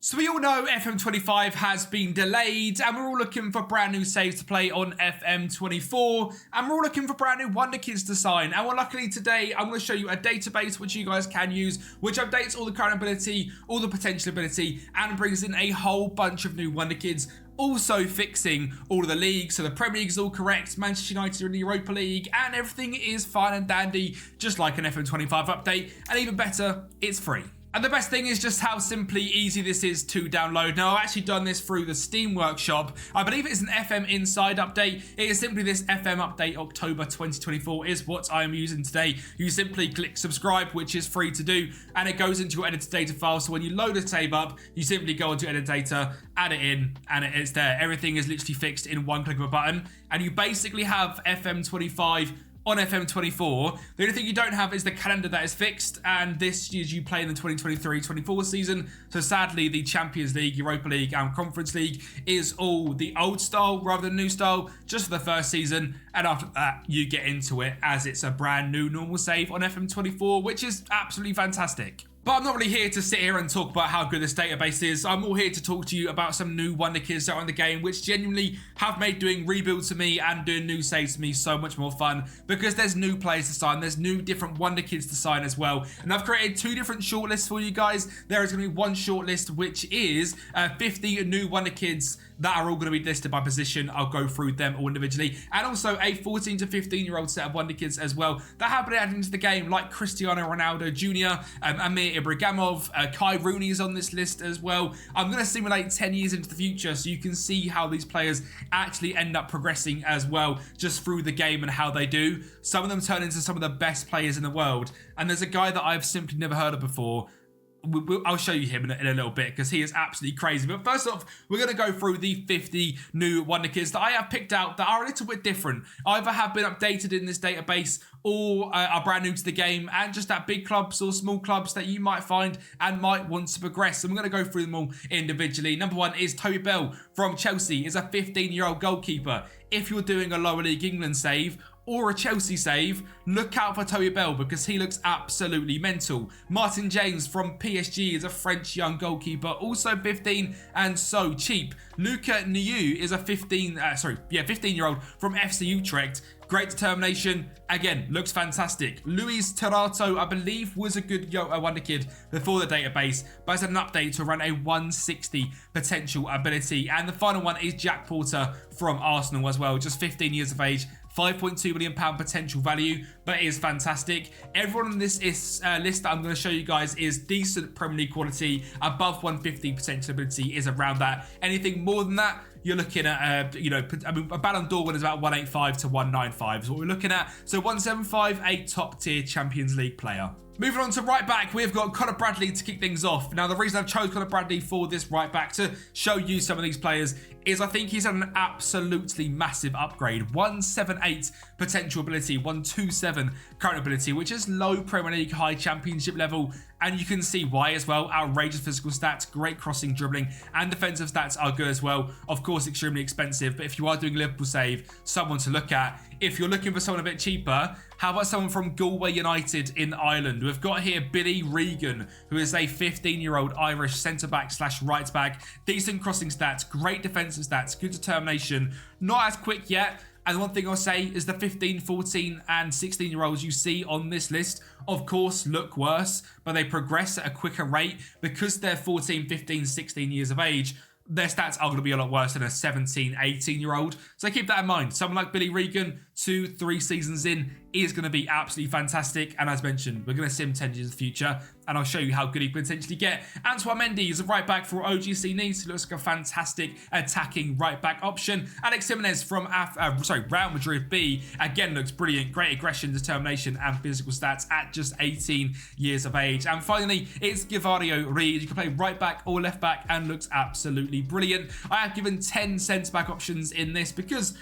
So we all know FM25 has been delayed and we're all looking for brand new saves to play on FM24 and we're all looking for brand new Wonderkids to sign. And well, luckily today I'm going to show you a database which you guys can use, which updates all the current ability, all the potential ability, and brings in a whole bunch of new Wonderkids. Also fixing all of the leagues, so the Premier League is all correct, Manchester United are in the Europa League, and everything is fine and dandy, just like an FM25 update, and even better, it's free. And the best thing is just how simply easy this is to download. Now, I've actually done this through the Steam Workshop. I believe it's an FM Inside update. It is simply this FM update October 2024 is what I am using today. You simply click subscribe, which is free to do, and it goes into your edited data file. So when you load a save up, you simply go into edit data, add it in, and it's there. Everything is literally fixed in one click of a button. And you basically have FM25 on FM24. The only thing you don't have is the calendar that is fixed, and this is you play in the 2023-24 season. So sadly, the Champions League, Europa League, and Conference League is all the old style rather than new style, just for the first season. And after that, you get into it as it's a brand new normal save on FM24, which is absolutely fantastic. But I'm not really here to sit here and talk about how good this database is. I'm more here to talk to you about some new Wonderkids that are in the game, which genuinely have made doing rebuilds to me and doing new saves to me so much more fun, because there's new players to sign, there's new different Wonderkids to sign as well. And I've created two different shortlists for you guys. There is going to be one shortlist, which is 50 new Wonderkids that are all going to be listed by position. I'll go through them all individually. And also a 14 to 15-year-old set of Wonderkids as well that have been added into the game, like Cristiano Ronaldo Jr., Amir Ibrahimov, Kai Rooney is on this list as well. I'm going to simulate 10 years into the future so you can see how these players actually end up progressing as well, just through the game and how they do. Some of them turn into some of the best players in the world. And there's a guy that I've simply never heard of before. I'll show you him in a little bit because he is absolutely crazy. But first off, we're going to go through the 50 new Wonderkids that I have picked out that are a little bit different. Either have been updated in this database or are brand new to the game, and just at big clubs or small clubs that you might find and might want to progress. And we're going to go through them all individually. Number one is Toby Bell from Chelsea. Is a 15-year-old goalkeeper. If you're doing a lower league England save or a Chelsea save, look out for Toby Bell because he looks absolutely mental. Martin James from PSG is a French young goalkeeper, also 15 and so cheap. Luca Niu is a 15-year-old from FC Utrecht. Great determination, again, looks fantastic. Luis Terato, I believe, was a good Wonderkid before the database, but has had an update to around a 160 potential ability. And the final one is Jack Porter from Arsenal as well, just 15 years of age. £5.2 million potential value, but it is fantastic. Everyone on this list that I'm going to show you guys is decent Premier League quality. Above 150 potential ability is around that. Anything more than that, you're looking at, a Ballon d'Or one is about 185 to 195 is what we're looking at. So 175, a top tier Champions League player. Moving on to right back, we've got Conor Bradley to kick things off. Now, the reason I've chosen Conor Bradley for this right back to show you some of these players is I think he's had an absolutely massive upgrade. 178 potential ability, 127 current ability, which is low Premier League, high Championship level. And you can see why as well. Outrageous physical stats, great crossing, dribbling, and defensive stats are good as well. Of course, extremely expensive, but if you are doing Liverpool save, someone to look at. If you're looking for someone a bit cheaper, how about someone from Galway United in Ireland? We've got here Billy Regan, who is a 15-year-old Irish centre-back / right-back. Decent crossing stats, great defensive stats, good determination. Not as quick yet. And one thing I'll say is the 15, 14 and 16-year-olds you see on this list, of course, look worse, but they progress at a quicker rate because they're 14, 15, 16 years of age. Their stats are going to be a lot worse than a 17, 18-year-old. So keep that in mind. Someone like Billy Regan, 2-3 seasons in, is going to be absolutely fantastic. And as mentioned, we're going to sim 10 years in the future, and I'll show you how good he can potentially get. Antoine Mendy is a right back for OGC Nice, who looks like a fantastic attacking right back option. Alex Jimenez from Real Madrid B, again looks brilliant. Great aggression, determination, and physical stats at just 18 years of age. And finally, it's Givario Reid. You can play right back or left back and looks absolutely brilliant. I have given 10 centre back options in this because,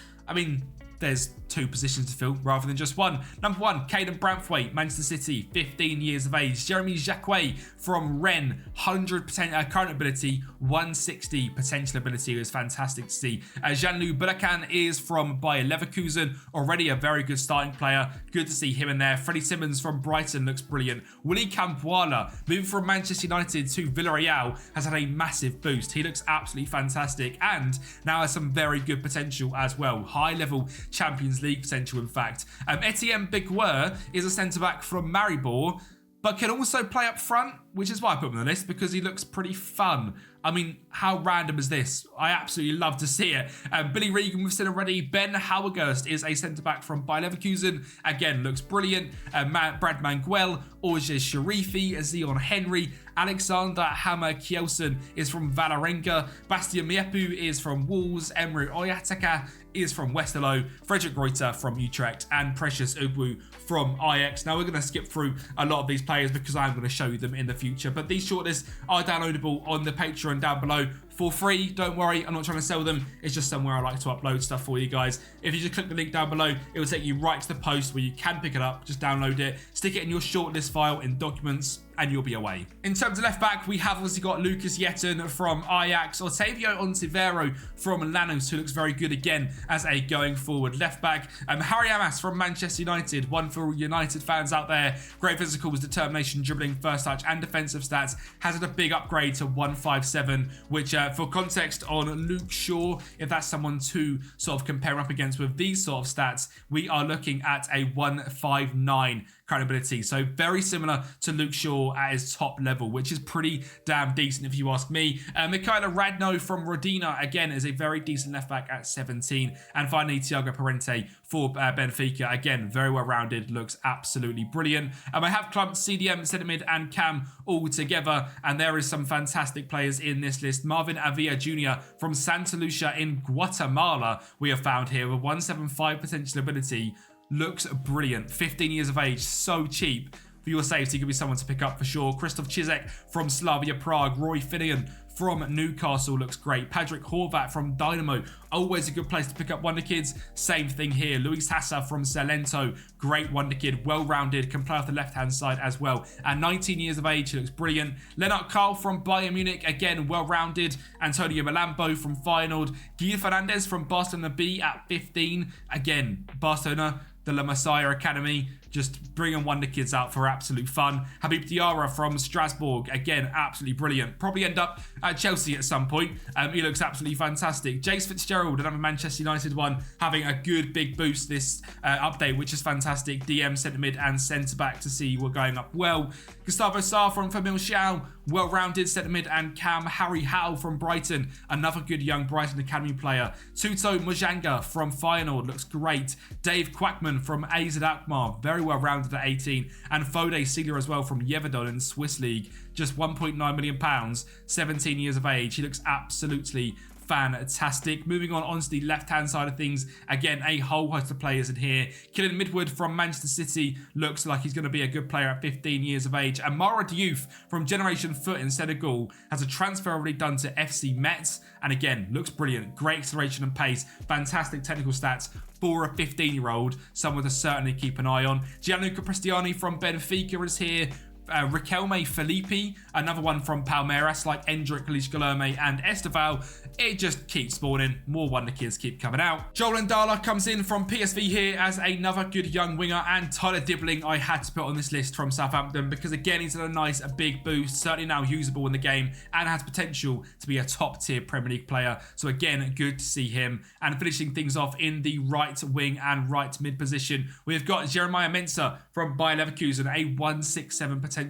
there's 2 positions to fill rather than just one. Number 1, Caden Branthwaite, Manchester City, 15 years of age. Jeremy Jacquet from Rennes, 100% current ability, 160 potential ability. It was fantastic to see. Jean-Louis Bulacan is from Bayer Leverkusen, already a very good starting player. Good to see him in there. Freddie Simmons from Brighton looks brilliant. Willy Campoala, moving from Manchester United to Villarreal, has had a massive boost. He looks absolutely fantastic and now has some very good potential as well. High level Champions League potential, in fact. Etienne Biguer is a centre-back from Maribor, but can also play up front, which is why I put him on the list, because he looks pretty fun. I mean, how random is this? I absolutely love to see it. Billy Regan we've seen already. Ben Hauergurst is a centre-back from Bayer Leverkusen. Again, looks brilliant. Brad Manguel, Orje Sharifi, Zion Henry, Alexander Hammer Kielsen is from Valerenga. Bastien Miepu is from Wolves. Emre Oyataka is from Westerlo. Frederick Reuter from Utrecht. And Precious Ubu from Ajax. Now, we're going to skip through a lot of these players because I'm going to show you them in the future. But these shortlists are downloadable on the Patreon down below for free. Don't worry, I'm not trying to sell them. It's just somewhere I like to upload stuff for you guys. If you just click the link down below, it will take you right to the post where you can pick it up. Just download it, stick it in your shortlist file in documents, and you'll be away. In terms of left back, we have obviously got Lucas Yetten from Ajax, Otavio Ontivero from Lanús, who looks very good again as a going forward left back. Harry Amas from Manchester United, one for United fans out there. Great physicals, determination, dribbling, first touch, and defensive stats. Has had a big upgrade to 157, which for context on Luke Shaw, if that's someone to sort of compare up against with these sort of stats, we are looking at a 159 current ability. So very similar to Luke Shaw at his top level, which is pretty damn decent if you ask me. Mikaela Radno from Rodina, again, is a very decent left back at 17. And finally, Thiago Parente for Benfica, again, very well rounded, looks absolutely brilliant. I have clumped CDM, centre mid and Cam all together, and there is some fantastic players in this list. Marvin Avila Jr. from Santa Lucia in Guatemala we have found here with 175 potential ability. Looks brilliant. 15 years of age, so cheap. For your safety, could be someone to pick up for sure. Christoph Cizek from Slavia Prague. Roy Finian from Newcastle looks great. Patrick Horvat from Dynamo, always a good place to pick up Wonderkids. Same thing here. Luis Hassa from Salento, great Wonderkid, well-rounded, can play off the left-hand side as well. At 19 years of age, he looks brilliant. Lennart Karl from Bayern Munich, again, well-rounded. Antonio Malambo from Feyenoord. Guilherme Fernandes from Barcelona B at 15. Again, Barcelona, the La Masia Academy, just bringing Wonderkids out for absolute fun. Habib Diarra from Strasbourg, again, absolutely brilliant. Probably end up at Chelsea at some point. He looks absolutely fantastic. Jace Fitzgerald, another Manchester United one, having a good big boost this update, which is fantastic. DM, centre mid and centre back to see we're going up well. Gustavo Sarr from Familchau, well-rounded centre mid and Cam. Harry Howe from Brighton, another good young Brighton Academy player. Tuto Mujanga from Feyenoord, looks great. Dave Quackman from AZ Alkmaar, very well-rounded at 18. And Fode Sealer as well from Yeverdon in the Swiss League, just £1.9 million, 17 years of age. He looks absolutely fantastic. Moving on onto the left-hand side of things, again, a whole host of players in here. Killian Midwood from Manchester City looks like he's going to be a good player at 15 years of age. And Mara Diouf from Generation Foot in Senegal has a transfer already done to FC Metz, and again, looks brilliant. Great acceleration and pace, fantastic technical stats for a 15-year-old, someone to certainly keep an eye on. Gianluca Prestiani from Benfica is here. Riquelme Felipe, another one from Palmeiras, like Endrick, Lish Guilherme and Esteval. It just keeps spawning. More Wonderkids keep coming out. Joel Ndala comes in from PSV here as another good young winger, and Tyler Dibbling I had to put on this list from Southampton because, again, he's had a big boost, certainly now usable in the game, and has potential to be a top-tier Premier League player. So, again, good to see him. And finishing things off in the right wing and right mid position, we've got Jeremiah Mensah from Bayer Leverkusen, a 167 potential.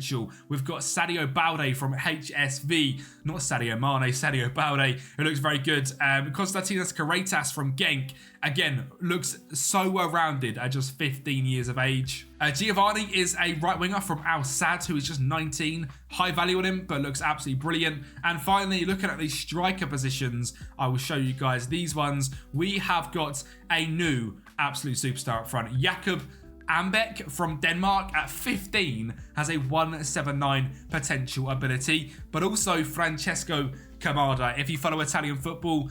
We've got Sadio Balde from HSV, not Sadio Mane, Sadio Balde, who looks very good. Konstantinos Kareitas from Genk, again, looks so well-rounded at just 15 years of age. Giovanni is a right winger from Al Sadd, who is just 19. High value on him, but looks absolutely brilliant. And finally, looking at these striker positions, I will show you guys these ones. We have got a new absolute superstar up front. Jakob Ambek from Denmark at 15 has a 179 potential ability, but also Francesco Kamada. If you follow Italian football,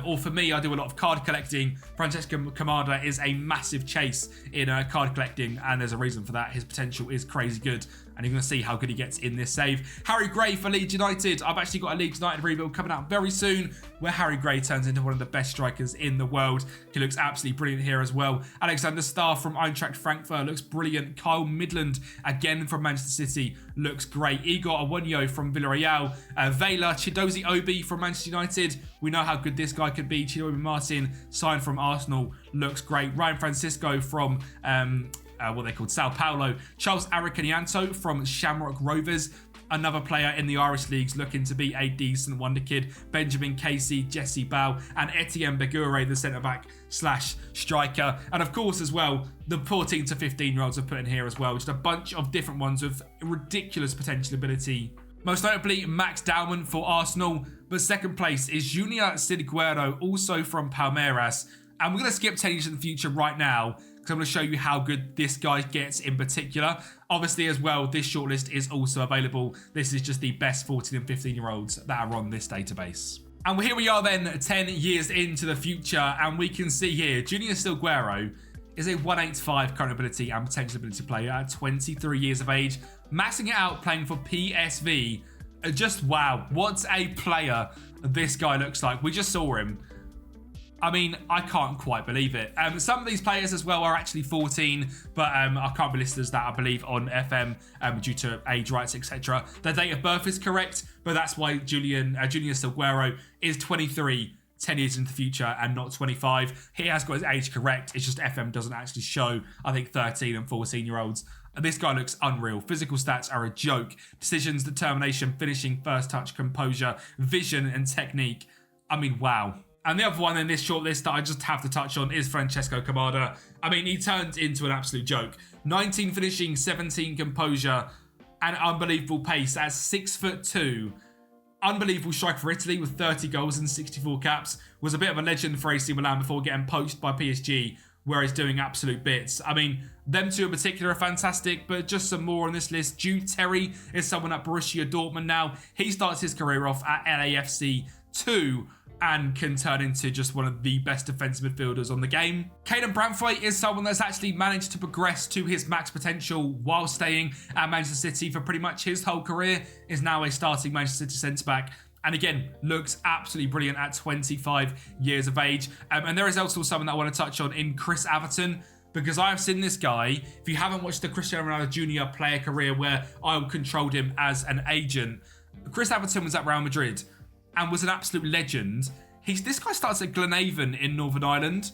or for me, I do a lot of card collecting, Francesco Kamada is a massive chase in card collecting, and there's a reason for that. His potential is crazy good, and you're going to see how good he gets in this save. Harry Gray for Leeds United. I've actually got a Leeds United rebuild coming out very soon, where Harry Gray turns into one of the best strikers in the world. He looks absolutely brilliant here as well. Alexander Starr from Eintracht Frankfurt looks brilliant. Kyle Midland, again from Manchester City, looks great. Igor Awonyo from Villarreal. Vela Chidozie Obi from Manchester United. We know how good this guy could be. Chidozie Martin, signed from Arsenal, looks great. Ryan Francisco from what they called Sao Paulo. Charles Aricanianto from Shamrock Rovers. Another player in the Irish leagues looking to be a decent Wonderkid. Benjamin Casey, Jesse Bow, and Etienne Begure, the centre-back / striker. And of course as well, the 14 to 15-year-olds are put in here as well. Just a bunch of different ones with ridiculous potential ability. Most notably, Max Dowman for Arsenal. But second place is Junior Sidguero, also from Palmeiras. And we're going to skip 10 years in the future right now, because I'm going to show you how good this guy gets in particular. Obviously as well, this shortlist is also available. This is just the best 14 and 15-year-olds that are on this database. And here we are then, 10 years into the future, and we can see here, Junior Silguero is a 185 current ability and potential ability player at 23 years of age, maxing it out playing for PSV. Just wow, what a player this guy looks like. We just saw him. I mean, I can't quite believe it. Some of these players as well are actually 14, but I can't be listed as that, I believe, on FM due to age rights, etc. Their date of birth is correct, but that's why Junior Silguero is 23, 10 years into the future, and not 25. He has got his age correct. It's just FM doesn't actually show, I think, 13 and 14-year-olds. This guy looks unreal. Physical stats are a joke. Decisions, determination, finishing, first touch, composure, vision, and technique. I mean, wow. And the other one in this shortlist that I just have to touch on is Francesco Kamada. I mean, he turns into an absolute joke. 19 finishing, 17 composure, and unbelievable pace at 6'2". Unbelievable striker for Italy with 30 goals and 64 caps. Was a bit of a legend for AC Milan before getting poached by PSG, where he's doing absolute bits. I mean, them two in particular are fantastic, but just some more on this list. Jude Terry is someone at Borussia Dortmund now. He starts his career off at LAFC 2, and can turn into just one of the best defensive midfielders on the game. Caden Branthwaite is someone that's actually managed to progress to his max potential while staying at Manchester City for pretty much his whole career, is now a starting Manchester City centre-back, and again, looks absolutely brilliant at 25 years of age. And there is also someone that I want to touch on in Chris Atherton, because I have seen this guy. If you haven't watched the Cristiano Ronaldo Jr. player career where I controlled him as an agent, Chris Atherton was at Real Madrid and was an absolute legend. This guy starts at Glenavon in Northern Ireland.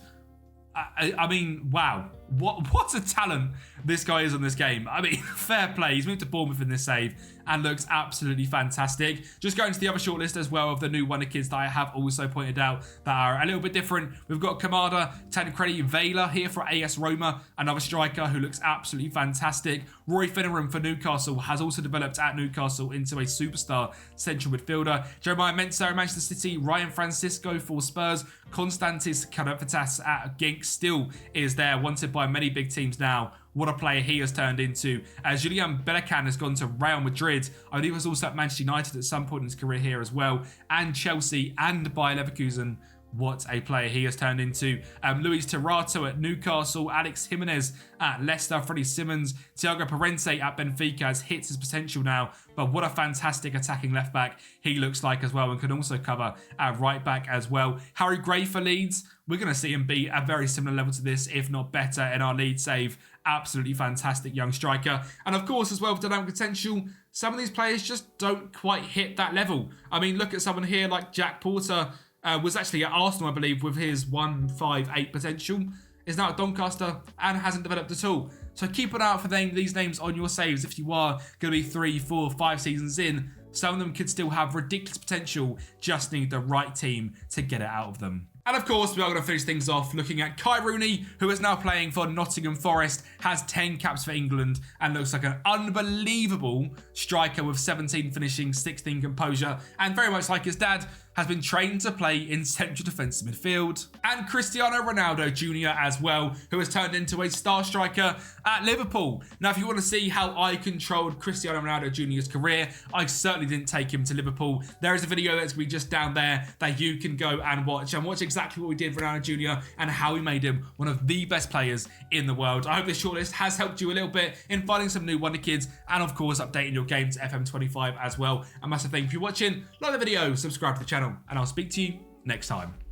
I mean, wow. What a talent this guy is on this game. I mean, fair play. He's moved to Bournemouth in this save and looks absolutely fantastic. Just going to the other shortlist as well of the new Wonderkids that I have also pointed out that are a little bit different. We've got Kamada, Tancredi Vela here for AS Roma, another striker who looks absolutely fantastic. Roy Finneran for Newcastle has also developed at Newcastle into a superstar central midfielder. Jeremiah Mensah at Manchester City, Ryan Francisco for Spurs, Konstantis Karavitas at Genk still is there, wanted by many big teams now. What a player he has turned into. Julian Belacan has gone to Real Madrid. I believe he was also at Manchester United at some point in his career here as well. And Chelsea and Bayer Leverkusen. What a player he has turned into. Luis Terato at Newcastle. Alex Jimenez at Leicester. Freddie Simmons. Thiago Parente at Benfica has hit his potential now. But what a fantastic attacking left back he looks like as well, and can also cover at right back as well. Harry Gray for Leeds. We're going to see him be at a very similar level to this, if not better, in our lead save. Absolutely fantastic young striker. And of course, as well, with dynamic potential, some of these players just don't quite hit that level. I mean, look at someone here like Jack Porter, was actually at Arsenal, I believe, with his 158 potential. Is now at Doncaster and hasn't developed at all. So keep an eye out for these names on your saves if you are going to be 3, 4, 5 seasons in. Some of them could still have ridiculous potential, just need the right team to get it out of them. And of course, we are going to finish things off looking at Kai Rooney, who is now playing for Nottingham Forest, has 10 caps for England, and looks like an unbelievable striker with 17 finishing, 16 composure, and very much like his dad, has been trained to play in central defensive midfield. And Cristiano Ronaldo Jr. as well, who has turned into a star striker at Liverpool. Now, if you want to see how I controlled Cristiano Ronaldo Jr.'s career, I certainly didn't take him to Liverpool. There is a video that's going to be just down there that you can go and watch exactly what we did for Ronaldo Jr. and how we made him one of the best players in the world. I hope this shortlist has helped you a little bit in finding some new Wonderkids and, of course, updating your game to FM25 as well. A massive thank you for watching. Like the video, subscribe to the channel, and I'll speak to you next time.